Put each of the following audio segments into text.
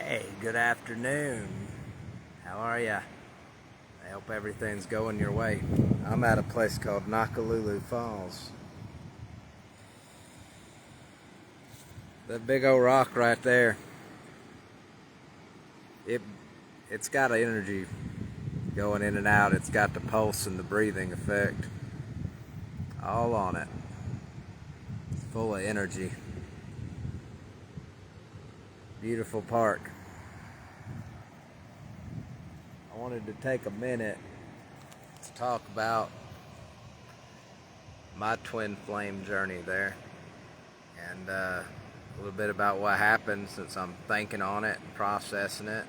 Hey, good afternoon. How are ya? I hope everything's going your way. I'm at a place called Nakalulu Falls. That big old rock right there. It's got an energy going in and out. It's got the pulse and the breathing effect. All on it. It's full of energy. Beautiful park. I wanted to take a minute to talk about my twin flame journey there, and a little bit about what happened, since I'm thinking on it and processing it,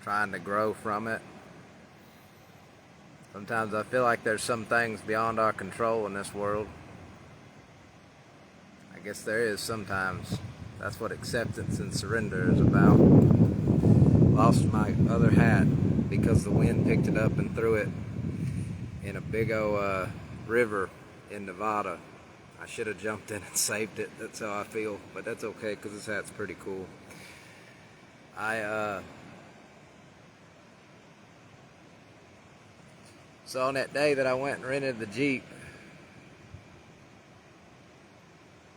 trying to grow from it. Sometimes I feel like there's some things beyond our control in this world. I guess there is sometimes. That's what acceptance and surrender is about. Lost my other hat because the wind picked it up and threw it in a big old river in Nevada. I should have jumped in and saved it. That's how I feel, but that's okay because this hat's pretty cool. So on that day that I went and rented the Jeep,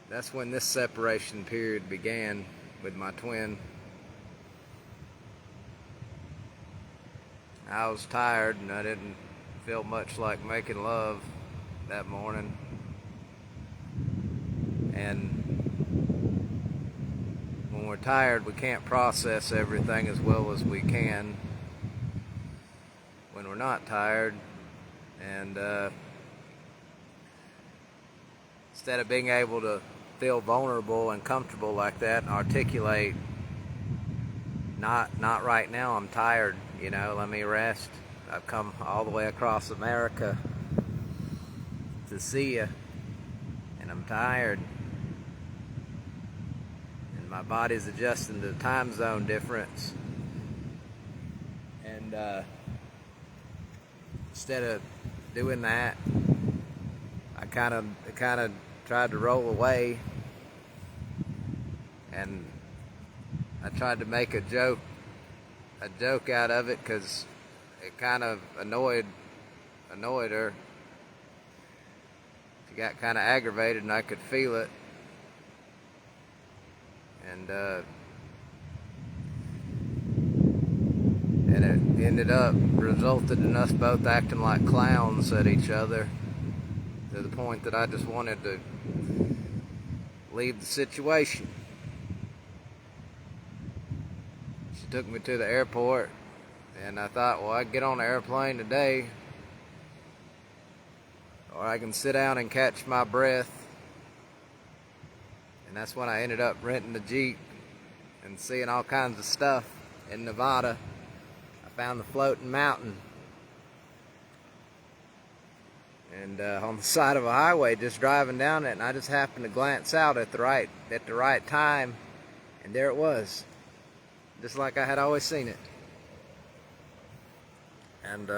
that's when this separation period began with my twin. I was tired and I didn't feel much like making love that morning. And when we're tired, we can't process everything as well as we can when we're not tired. And instead of being able to feel vulnerable and comfortable like that and articulate, not right now, I'm tired, let me rest. I've come all the way across America to see you, and I'm tired. And my body's adjusting to the time zone difference. And instead of doing that, I kind of tried to roll away, and I tried to make a joke out of it because it kind of annoyed her. She got kind of aggravated, and I could feel it. And it ended up resulted in us both acting like clowns at each other, to the point that I just wanted to leave the situation. She took me to the airport, and I thought, well, I can get on the airplane today, or I can sit down and catch my breath. And that's when I ended up renting the Jeep and seeing all kinds of stuff in Nevada. I found the floating mountain, and on the side of a highway, just driving down it, and I just happened to glance out at the right time, and there it was, just like I had always seen it. And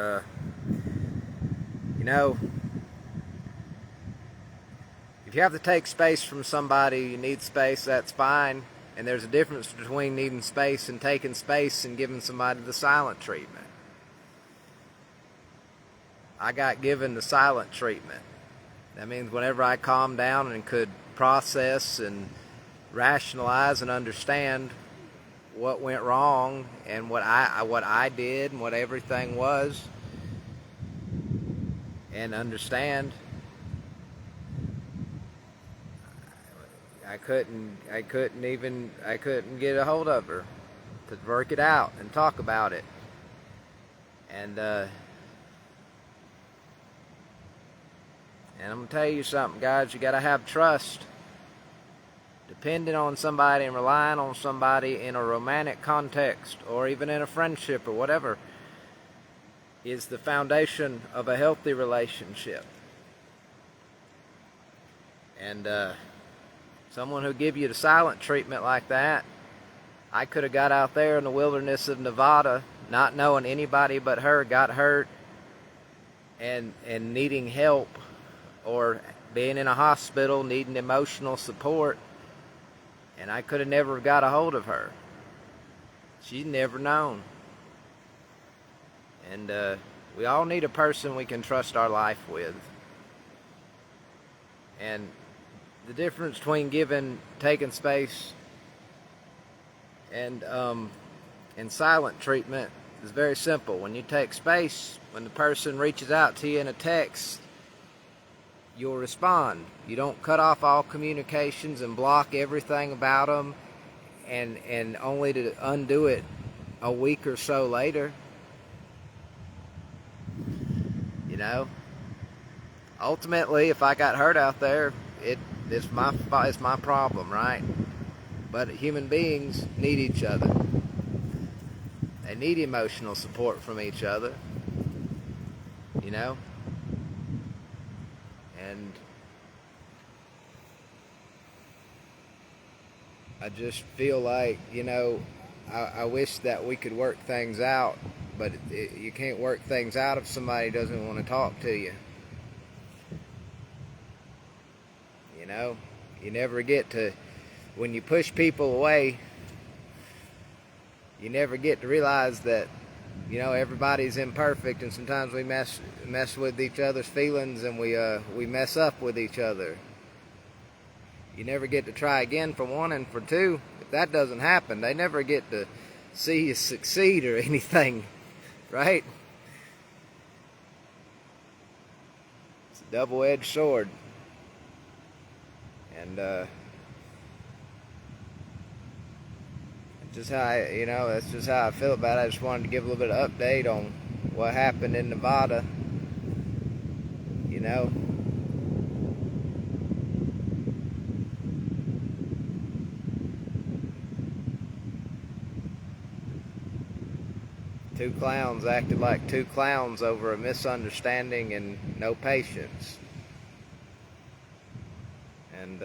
if you have to take space from somebody, you need space, that's fine. And there's a difference between needing space and taking space and giving somebody the silent treatment. I got given the silent treatment. That means whenever I calmed down and could process and rationalize and understand what went wrong and what I did and what everything was, and understand, I couldn't get a hold of her to work it out and talk about it. And I'm going to tell you something, guys. You got to have trust. Depending on somebody and relying on somebody in a romantic context, or even in a friendship or whatever, is the foundation of a healthy relationship. And someone who give you the silent treatment like that, I could have got out there in the wilderness of Nevada, not knowing anybody but her, got hurt, and needing help, or being in a hospital needing emotional support, and I could have never got a hold of her. She's never known. And we all need a person we can trust our life with. And the difference between taking space and silent treatment is very simple. When you take space, when the person reaches out to you in a text, you'll respond. You don't cut off all communications and block everything about them and only to undo it a week or so later. You know? Ultimately, if I got hurt out there, it's my problem, right? But human beings need each other. They need emotional support from each other, you know? And I just feel like, you know, I wish that we could work things out, but you can't work things out if somebody doesn't want to talk to you. You know, you never get to, when you push people away, you never get to realize that, you know, everybody's imperfect, and sometimes we mess with each other's feelings, and we mess up with each other. You never get to try again, for one, and for two, if that doesn't happen, they never get to see you succeed or anything, right? It's a double-edged sword. And just how that's just how I feel about it. I just wanted to give a little bit of update on what happened in Nevada. You know, two clowns acted like two clowns over a misunderstanding and no patience. And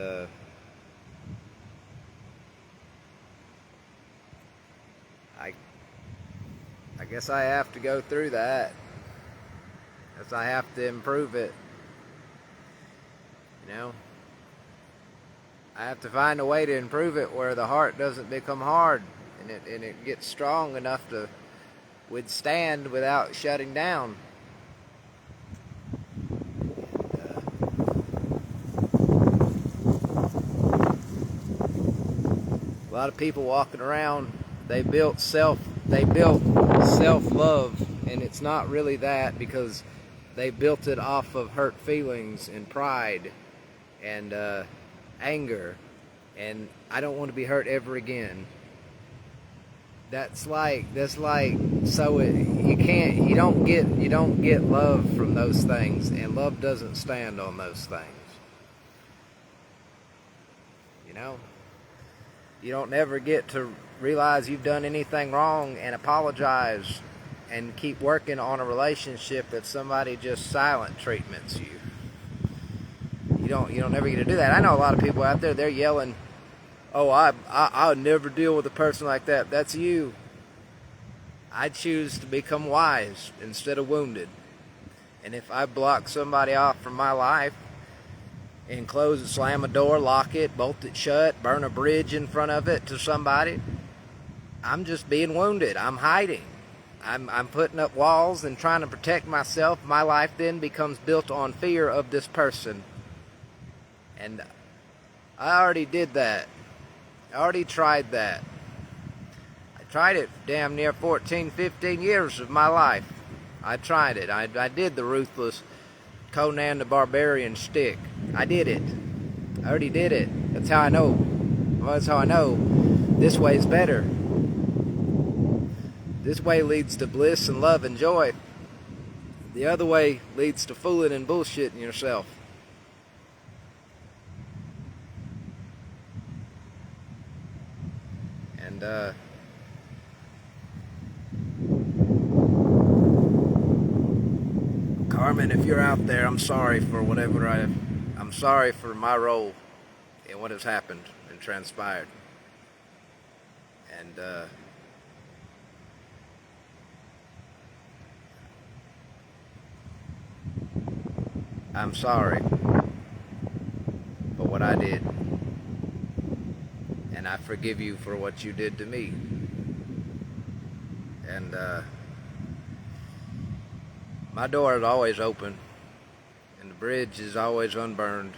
I guess I have to go through that, because I have to improve it. You know, I have to find a way to improve it where the heart doesn't become hard, and it gets strong enough to withstand without shutting down. A lot of people walking around, they built self-love, and it's not really that, because they built it off of hurt feelings and pride and anger, and I don't want to be hurt ever again. You don't get love from those things, and love doesn't stand on those things. You know? You don't never get to realize you've done anything wrong and apologize and keep working on a relationship that somebody just silent treatments you. You don't never get to do that. I know a lot of people out there, they're yelling, "Oh, I'll never deal with a person like that." That's you. I choose to become wise instead of wounded. And if I block somebody off from my life, and close and slam a door, lock it, bolt it shut, burn a bridge in front of it to somebody, I'm just being wounded. I'm hiding. I'm putting up walls and trying to protect myself. My life then becomes built on fear of this person. And I already did that. I already tried that. I tried it damn near 14, 15 years of my life. I tried it. I did the ruthless Conan the Barbarian stick. I did it. I already did it. That's how I know. Well, that's how I know this way is better. This way leads to bliss and love and joy. The other way leads to fooling and bullshitting yourself. And Carmen, if you're out there, I'm sorry for whatever I'm sorry for my role in what has happened and transpired. And I'm sorry for what I did. And I forgive you for what you did to me. And my door is always open, and the bridge is always unburned.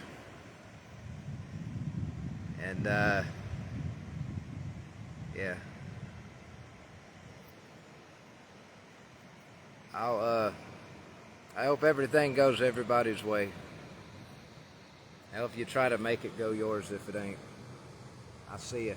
And yeah, I hope everything goes everybody's way. I hope you try to make it go yours if it ain't. I'll see ya.